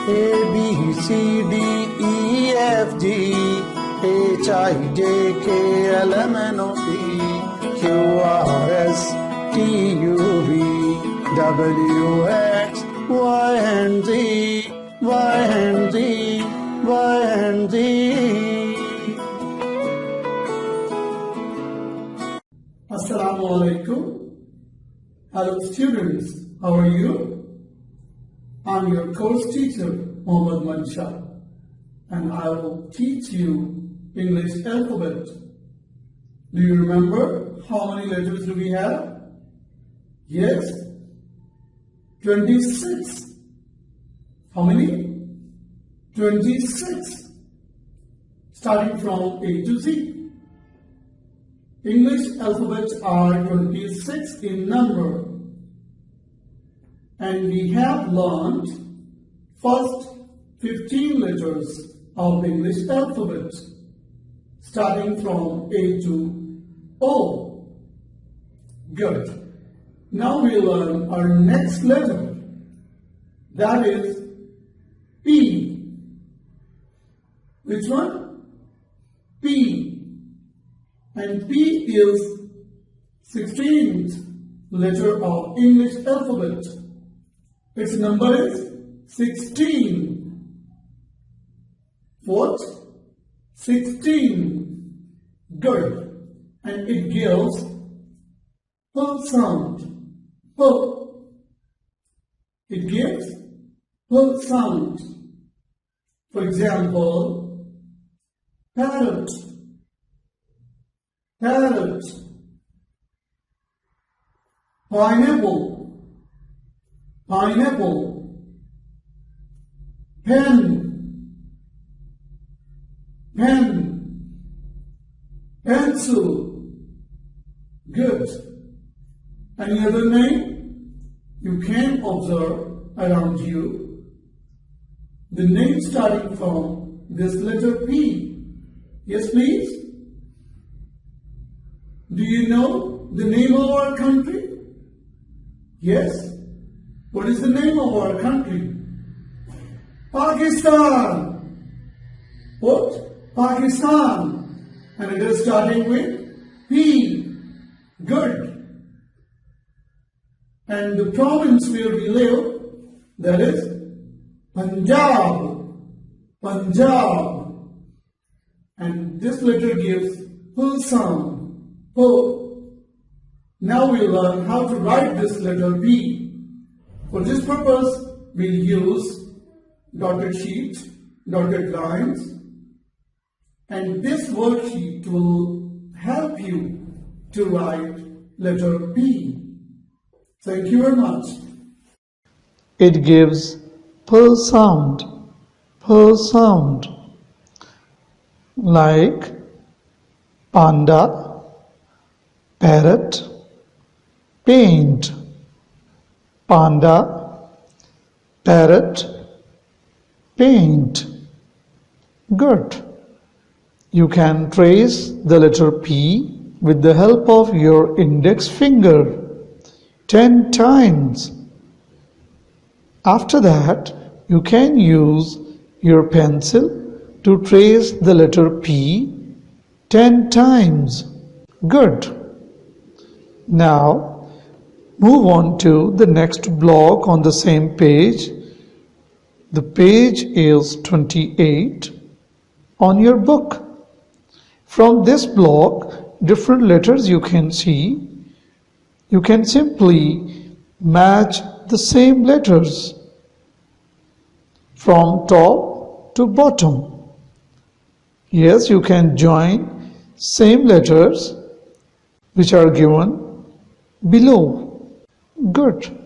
A, B, C, D, E, F, G, H, I, J, K, L, M, N, O, P, Q, R, S, T, U, V, W, X, Y, and Z, Y, and Z, Y, and Z. Assalamu alaikum. Hello students, how are you? I'm your course teacher, Mohammad Mansha, and I will teach you English alphabet. Do you remember how many letters do we have? Yes, 26. How many? 26. Starting from A to Z. English alphabets are 26 in number. And we have learned first 15 letters of English alphabet, starting from A to O. Good. Now we learn our next letter. That is P. Which one? P. And P is 16th letter of English alphabet. Its number is 16. What? 16. Good. And it gives P sound. P. It gives P sound. For example, parrot. Parrot. Pineapple. Pineapple. Pen. Pen. Pencil. Good. Any other name you can observe around you? The name starting from this letter P. Yes, please? Do you know the name of our country? Yes. What is the name of our country? Pakistan. What? Pakistan. And it is starting with P. Good. And the province where we live, that is Punjab. Punjab. And this letter gives P sound. P. Now we'll learn how to write this letter P. For this purpose, we'll use dotted sheet, dotted lines, and this worksheet will help you to write letter P. Thank you very much. It gives P sound, P sound, like panda, parrot, paint. Panda, parrot, paint. Good. You can trace the letter P with the help of your index finger 10 times. After that, you can use your pencil to trace the letter P 10 times. Good. Now, move on to the next block on the same page. The page is 28 on your book. From this block, different letters you can see. You can simply match the same letters from top to bottom. Yes, you can join same letters which are given below. Good.